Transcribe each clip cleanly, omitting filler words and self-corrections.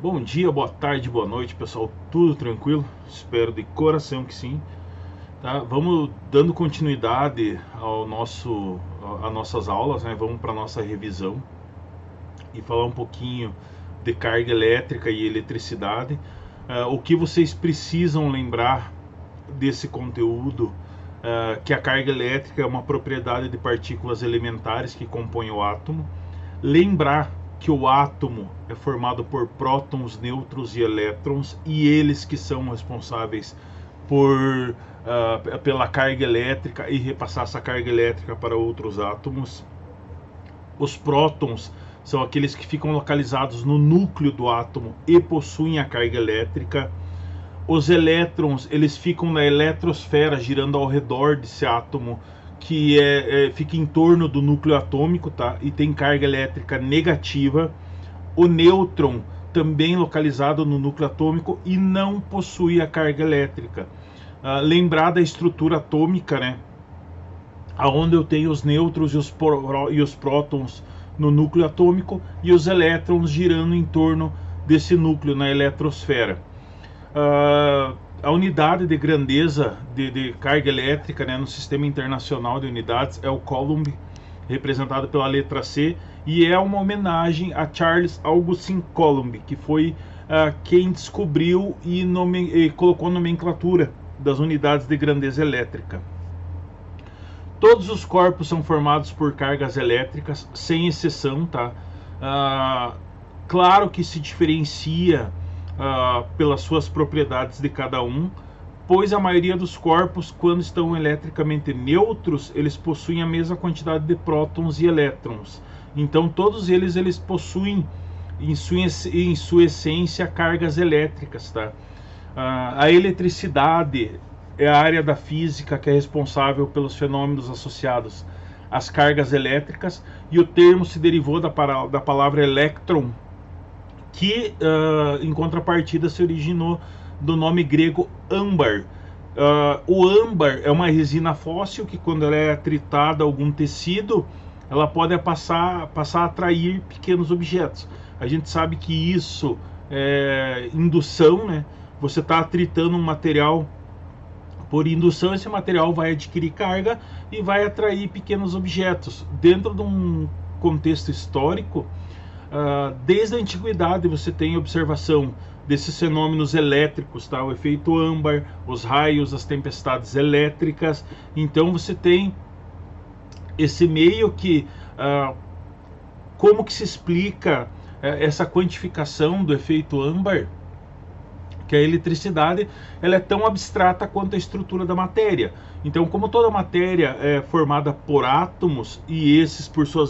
Bom dia, boa tarde, boa noite, pessoal. Tudo tranquilo? Espero de coração que sim. Tá? Vamos dando continuidade às nossas aulas, né? Vamos para a nossa revisão e falar um pouquinho de carga elétrica e eletricidade. O que vocês precisam lembrar desse conteúdo, que a carga elétrica é uma propriedade de partículas elementares que compõem o átomo. Lembrar que o átomo é formado por prótons, nêutrons e elétrons, e eles que são responsáveis pela carga elétrica e repassar essa carga elétrica para outros átomos. Os prótons são aqueles que ficam localizados no núcleo do átomo e possuem a carga elétrica. Os elétrons, eles ficam na eletrosfera, girando ao redor desse átomo, que fica em torno do núcleo atômico, tá? E tem carga elétrica negativa. O nêutron, também localizado no núcleo atômico e não possui a carga elétrica. Lembrar da estrutura atômica, né? Onde eu tenho os nêutrons e os prótons no núcleo atômico e os elétrons girando em torno desse núcleo na eletrosfera. A unidade de grandeza de carga elétrica, né, no Sistema Internacional de Unidades é o Coulomb, representado pela letra C, e é uma homenagem a Charles Augustin Coulomb, que foi quem descobriu e colocou a nomenclatura das unidades de grandeza elétrica. Todos os corpos são formados por cargas elétricas, sem exceção, tá? Claro que se diferencia pelas suas propriedades de cada um, pois a maioria dos corpos, quando estão eletricamente neutros, eles possuem a mesma quantidade de prótons e elétrons. Então todos eles possuem em sua essência cargas elétricas, tá? A eletricidade é a área da física que é responsável pelos fenômenos associados às cargas elétricas, e o termo se derivou da palavra elétron, que em contrapartida se originou do nome grego âmbar. O âmbar é uma resina fóssil que, quando ela é atritada a algum tecido, ela pode passar a atrair pequenos objetos. A gente sabe que isso é indução, né? Você está atritando um material por indução, esse material vai adquirir carga e vai atrair pequenos objetos. Dentro de um contexto histórico, desde a antiguidade você tem observação desses fenômenos elétricos, tá? O efeito âmbar, os raios, as tempestades elétricas. Então você tem esse meio que como que se explica essa quantificação do efeito âmbar? Que a eletricidade ela é tão abstrata quanto a estrutura da matéria. Então, como toda matéria é formada por átomos, e esses por sua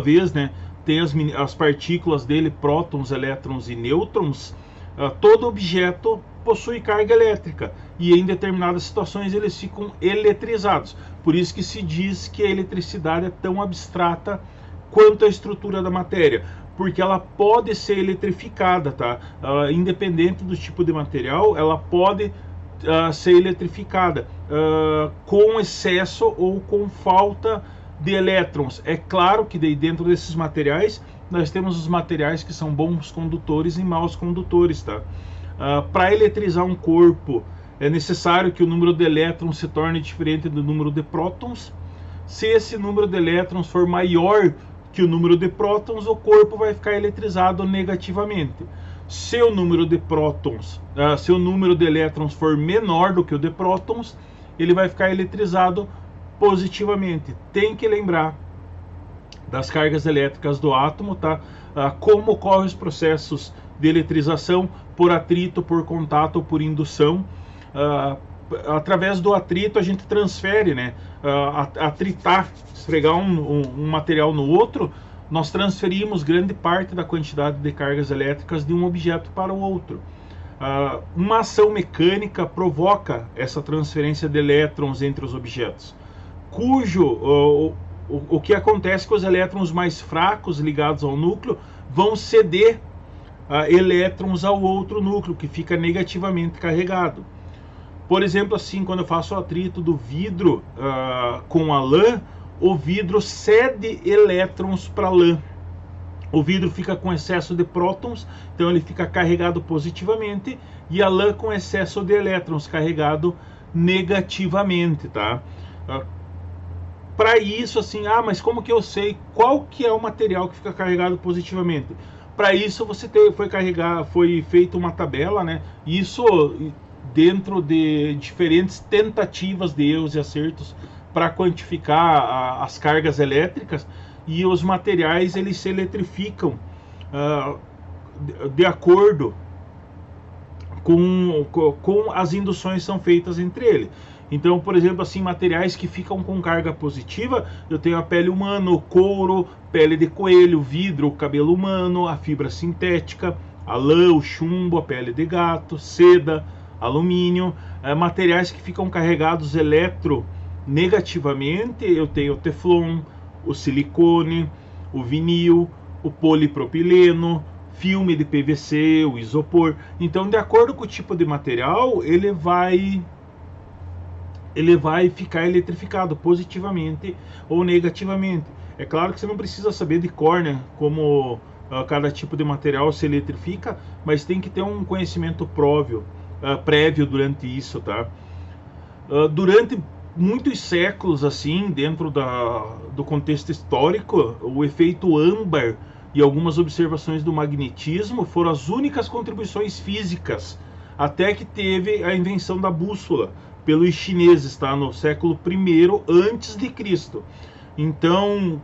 vez, né, tem as partículas dele, prótons, elétrons e nêutrons, todo objeto possui carga elétrica, e em determinadas situações eles ficam eletrizados. Por isso que se diz que a eletricidade é tão abstrata quanto a estrutura da matéria, porque ela pode ser eletrificada, tá? Independente do tipo de material, ela pode ser eletrificada com excesso ou com falta de elétrons. É claro que dentro desses materiais nós temos os materiais que são bons condutores e maus condutores, tá? Para eletrizar um corpo é necessário que o número de elétrons se torne diferente do número de prótons. Se esse número de elétrons for maior que o número de prótons, o corpo vai ficar eletrizado negativamente. Se o número de elétrons for menor do que o de prótons, ele vai ficar eletrizado positivamente. Tem que lembrar das cargas elétricas do átomo, tá? Como ocorrem os processos de eletrização por atrito, por contato ou por indução. Através do atrito a gente transfere, né? Atritar, esfregar um material no outro, nós transferimos grande parte da quantidade de cargas elétricas de um objeto para o outro. Uma ação mecânica provoca essa transferência de elétrons entre os objetos, o que acontece com os elétrons mais fracos ligados ao núcleo vão ceder elétrons ao outro núcleo, que fica negativamente carregado. Por exemplo, assim, quando eu faço o atrito do vidro com a lã, o vidro cede elétrons para a lã. O vidro fica com excesso de prótons, então ele fica carregado positivamente, e a lã com excesso de elétrons, carregado negativamente, tá? Para isso, assim, mas como que eu sei qual que é o material que fica carregado positivamente? Para isso foi feita uma tabela, né? Isso dentro de diferentes tentativas de erros e acertos para quantificar as cargas elétricas, e os materiais eles se eletrificam de acordo com as induções que são feitas entre eles. Então, por exemplo, assim, materiais que ficam com carga positiva, eu tenho a pele humana, o couro, pele de coelho, vidro, o cabelo humano, a fibra sintética, a lã, o chumbo, a pele de gato, seda, alumínio. Materiais que ficam carregados eletronegativamente, eu tenho o teflon, o silicone, o vinil, o polipropileno, filme de PVC, o isopor. Então, de acordo com o tipo de material, ele vai ficar eletrificado positivamente ou negativamente. É claro que você não precisa saber de cor, né, como cada tipo de material se eletrifica, mas tem que ter um conhecimento prévio durante isso, tá? Durante muitos séculos, assim, dentro do contexto histórico, o efeito âmbar e algumas observações do magnetismo foram as únicas contribuições físicas, até que teve a invenção da bússola pelos chineses, tá? No século I antes de Cristo. Então,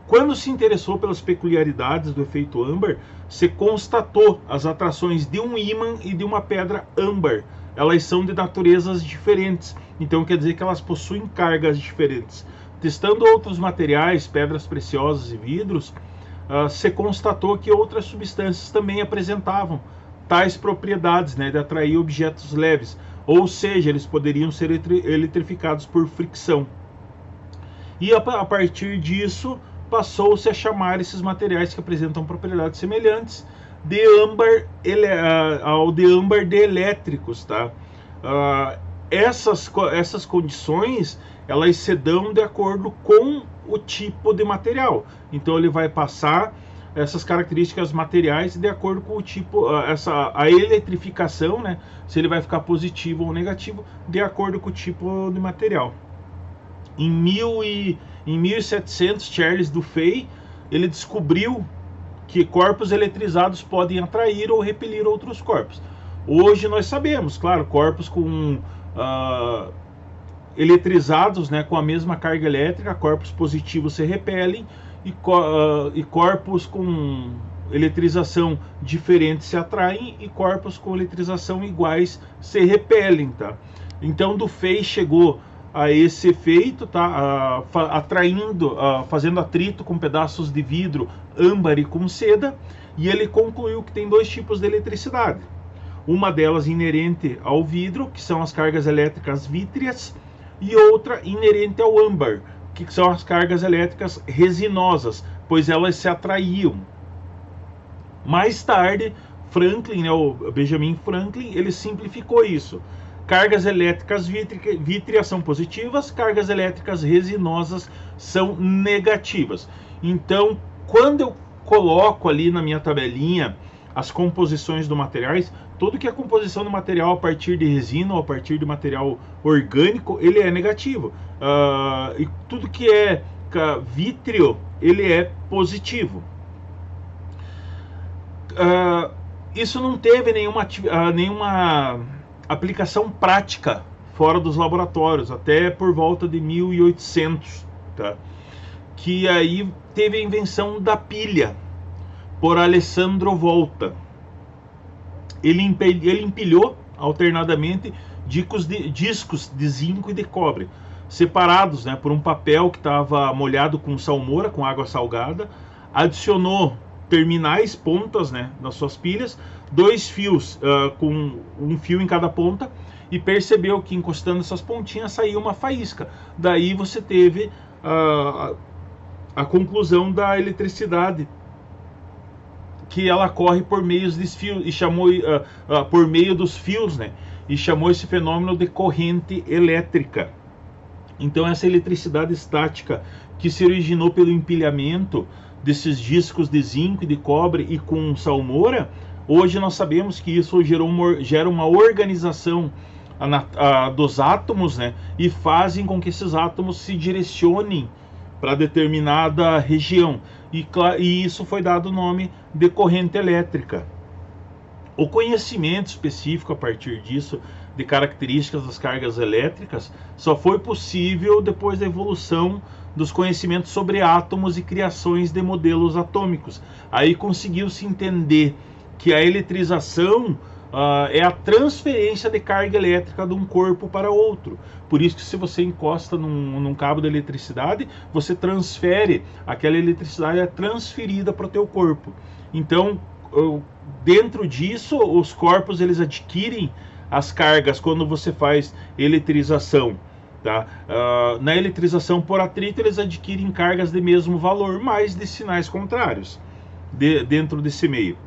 quando se interessou pelas peculiaridades do efeito âmbar, se constatou as atrações de um ímã e de uma pedra âmbar. Elas são de naturezas diferentes, então quer dizer que elas possuem cargas diferentes. Testando outros materiais, pedras preciosas e vidros, se constatou que outras substâncias também apresentavam tais propriedades, né, de atrair objetos leves, ou seja, eles poderiam ser eletrificados por fricção. E a partir disso, passou-se a chamar esses materiais que apresentam propriedades semelhantes de âmbar de elétricos, tá? Essas condições, elas se dão de acordo com o tipo de material. Então ele vai passar essas características materiais de acordo com o tipo, a eletrificação, né? Se ele vai ficar positivo ou negativo, de acordo com o tipo de material. Em 1700, Charles Duffy, ele descobriu que corpos eletrizados podem atrair ou repelir outros corpos. Hoje nós sabemos, claro, corpos eletrizados, né, com a mesma carga elétrica, corpos positivos se repelem, e corpos com eletrização diferente se atraem, e corpos com eletrização iguais se repelem, tá? Então Duffy chegou a esse efeito, tá? Fazendo atrito com pedaços de vidro âmbar e com seda, e ele concluiu que tem dois tipos de eletricidade. Uma delas inerente ao vidro, que são as cargas elétricas vítreas, e outra inerente ao âmbar, que são as cargas elétricas resinosas, pois elas se atraíam. Mais tarde, o Benjamin Franklin, ele simplificou isso. Cargas elétricas vítreas são positivas, cargas elétricas resinosas são negativas. Então, quando eu coloco ali na minha tabelinha as composições do materiais, tudo que é composição do material a partir de resina ou a partir de material orgânico, ele é negativo. E tudo que é vítreo, ele é positivo. Isso não teve nenhuma aplicação prática fora dos laboratórios, até por volta de 1800, tá? Que aí teve a invenção da pilha, por Alessandro Volta. Ele empilhou alternadamente discos de zinco e de cobre, separados, né, por um papel que estava molhado com salmoura, com água salgada. Adicionou terminais, pontas, né, nas suas pilhas, 2 fios, com um fio em cada ponta, e percebeu que encostando essas pontinhas saía uma faísca. Daí você teve a conclusão da eletricidade, que ela corre por meio dos fios, e chamou por meio dos fios, né? E chamou esse fenômeno de corrente elétrica. Então essa eletricidade estática, que se originou pelo empilhamento, desses discos de zinco e de cobre e com salmoura, hoje nós sabemos que isso gera uma organização dos átomos, né, e fazem com que esses átomos se direcionem para determinada região, e isso foi dado o nome de corrente elétrica. O conhecimento específico a partir disso, de características das cargas elétricas, só foi possível depois da evolução dos conhecimentos sobre átomos e criações de modelos atômicos. Aí conseguiu-se entender que a eletrização é a transferência de carga elétrica de um corpo para outro. Por isso que se você encosta num cabo de eletricidade, você transfere, aquela eletricidade é transferida para o teu corpo. Então, dentro disso, os corpos eles adquirem as cargas quando você faz eletrização. Tá? Na eletrização por atrito, eles adquirem cargas de mesmo valor, mas de sinais contrários dentro desse meio.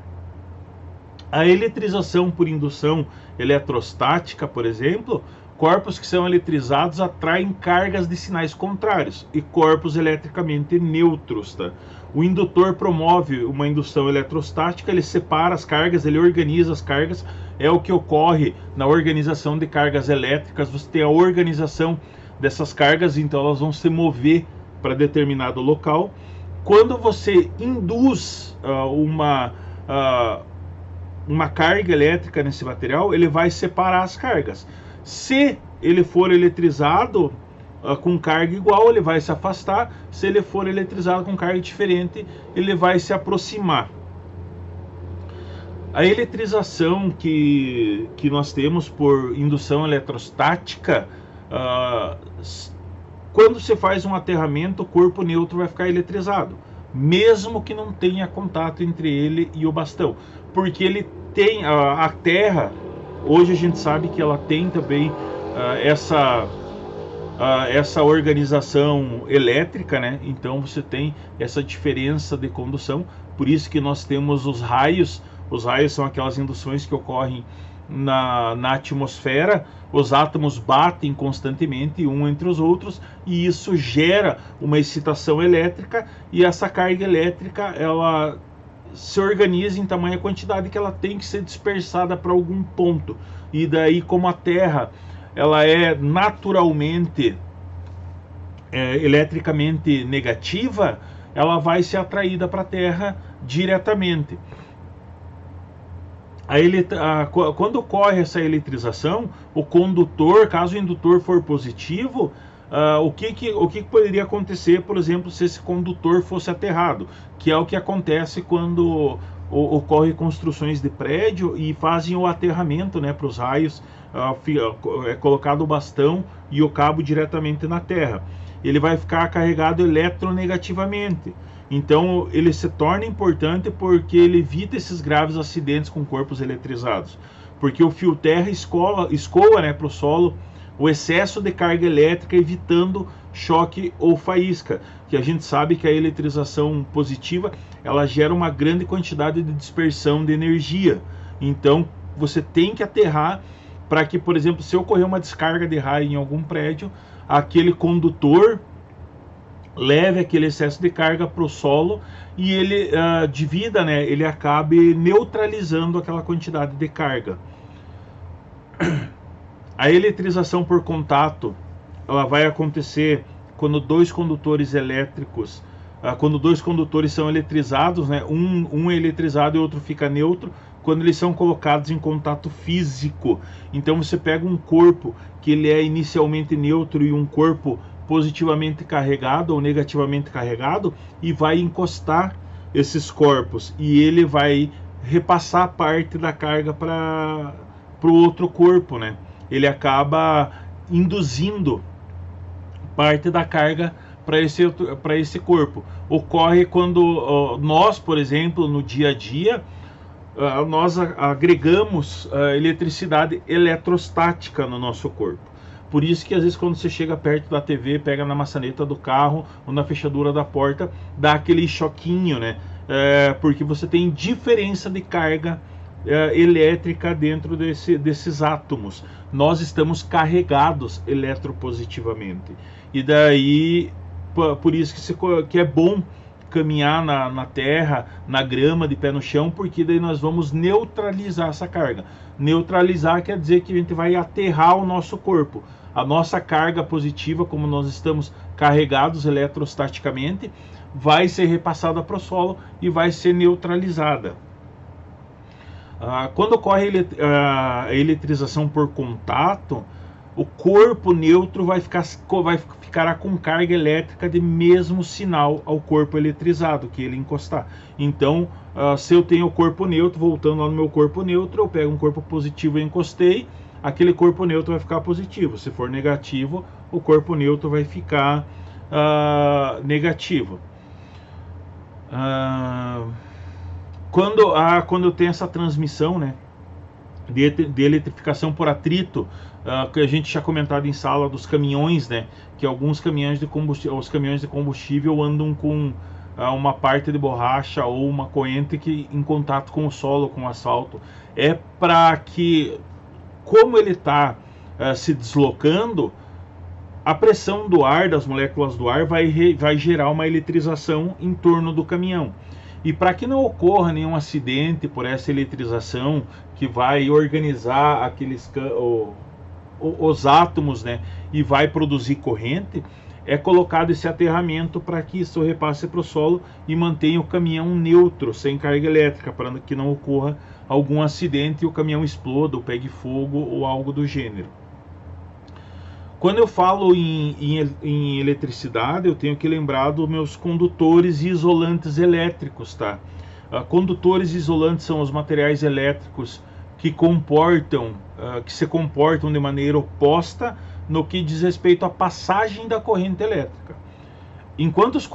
A eletrização por indução eletrostática, por exemplo, corpos que são eletrizados atraem cargas de sinais contrários e corpos eletricamente neutros. Tá? O indutor promove uma indução eletrostática, ele separa as cargas, ele organiza as cargas, é o que ocorre na organização de cargas elétricas. Você tem a organização dessas cargas, então elas vão se mover para determinado local. Quando você induz uma carga elétrica nesse material, ele vai separar as cargas. Se ele for eletrizado com carga igual, ele vai se afastar. Se ele for eletrizado com carga diferente, ele vai se aproximar. A eletrização que nós temos por indução eletrostática, quando você faz um aterramento, o corpo neutro vai ficar eletrizado, mesmo que não tenha contato entre ele e o bastão, porque ele tem a Terra. Hoje a gente sabe que ela tem também essa organização elétrica, né? Então você tem essa diferença de condução. Por isso que nós temos os raios. Os raios são aquelas induções que ocorrem na atmosfera. Os átomos batem constantemente um entre os outros e isso gera uma excitação elétrica, e essa carga elétrica ela se organiza em tamanha quantidade que ela tem que ser dispersada para algum ponto. E daí, como a Terra ela é naturalmente eletricamente negativa, ela vai ser atraída para a Terra diretamente. Quando ocorre essa eletrização, o condutor, caso o indutor for positivo, o que poderia acontecer, por exemplo, se esse condutor fosse aterrado, que é o que acontece quando ocorre construções de prédio e fazem o aterramento, né, para os raios, é colocado o bastão e o cabo diretamente na terra. Ele vai ficar carregado eletronegativamente. Então ele se torna importante porque ele evita esses graves acidentes com corpos eletrizados. Porque o fio terra escoa, né, para o solo o excesso de carga elétrica, evitando choque ou faísca. Que a gente sabe que a eletrização positiva ela gera uma grande quantidade de dispersão de energia. Então você tem que aterrar para que, por exemplo, se ocorrer uma descarga de raio em algum prédio, aquele condutor leve aquele excesso de carga para o solo e ele divida, né, ele acabe neutralizando aquela quantidade de carga. A eletrização por contato ela vai acontecer quando dois condutores elétricos, quando dois condutores são eletrizados, né, um é eletrizado e o outro fica neutro, quando eles são colocados em contato físico. Então você pega um corpo que ele é inicialmente neutro e um corpo positivamente carregado ou negativamente carregado e vai encostar esses corpos e ele vai repassar parte da carga para o outro corpo, né? Ele acaba induzindo parte da carga para esse corpo. Ocorre quando nós, por exemplo, no dia a dia, nós agregamos eletricidade eletrostática no nosso corpo. Por isso que às vezes quando você chega perto da TV, pega na maçaneta do carro ou na fechadura da porta, dá aquele choquinho, né? Porque você tem diferença de carga elétrica dentro desses átomos. Nós estamos carregados eletropositivamente. E daí, por isso que é bom caminhar na terra, na grama, de pé no chão, porque daí nós vamos neutralizar essa carga. Neutralizar quer dizer que a gente vai aterrar o nosso corpo. A nossa carga positiva, como nós estamos carregados eletrostaticamente, vai ser repassada para o solo e vai ser neutralizada. Quando ocorre a eletrização por contato, o corpo neutro ficará com carga elétrica de mesmo sinal ao corpo eletrizado que ele encostar. Então, se eu tenho o corpo neutro, voltando lá no meu corpo neutro, eu pego um corpo positivo e encostei, aquele corpo neutro vai ficar positivo. Se for negativo, o corpo neutro vai ficar negativo. Quando eu tenho essa transmissão, né, de eletrificação por atrito, que a gente já comentado em sala dos caminhões, né, que alguns caminhões de combustível andam com uma parte de borracha ou uma corrente que em contato com o solo, com o asfalto, é para que, como ele está se deslocando, a pressão do ar, das moléculas do ar, vai gerar uma eletrização em torno do caminhão. E para que não ocorra nenhum acidente por essa eletrização que vai organizar os átomos, né, e vai produzir corrente, é colocado esse aterramento para que isso repasse para o solo e mantenha o caminhão neutro, sem carga elétrica, para que não ocorra algum acidente e o caminhão exploda ou pegue fogo ou algo do gênero. Quando eu falo em eletricidade, eu tenho que lembrar dos meus condutores e isolantes elétricos, tá? Condutores e isolantes são os materiais elétricos que se comportam de maneira oposta no que diz respeito à passagem da corrente elétrica. Enquanto os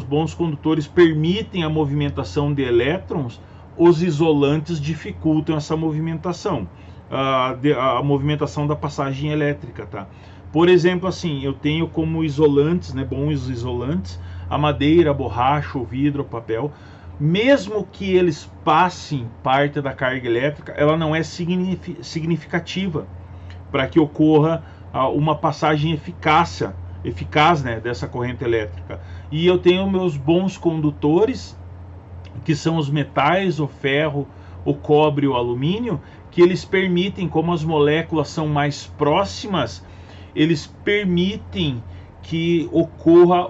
bons condutores permitem a movimentação de elétrons, os isolantes dificultam essa movimentação. A movimentação da passagem elétrica, tá? Por exemplo, assim, eu tenho como isolantes, né, bons isolantes, a madeira, a borracha, o vidro, o papel. Mesmo que eles passem parte da carga elétrica, ela não é significativa para que ocorra uma passagem eficaz, né, dessa corrente elétrica. E eu tenho meus bons condutores, que são os metais, o ferro, o cobre e o alumínio, que eles permitem, como as moléculas são mais próximas, eles permitem que ocorra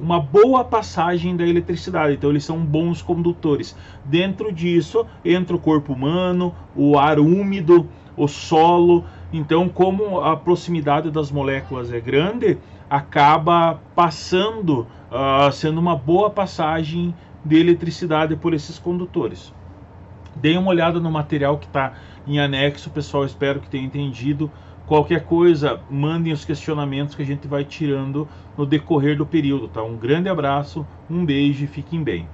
uma boa passagem da eletricidade. Então eles são bons condutores. Dentro disso entra o corpo humano, o ar úmido, o solo. Então, como a proximidade das moléculas é grande, acaba sendo uma boa passagem de eletricidade por esses condutores. Deem uma olhada no material que está em anexo, pessoal. Espero que tenham entendido. Qualquer coisa, mandem os questionamentos que a gente vai tirando no decorrer do período, tá? Um grande abraço, um beijo e fiquem bem.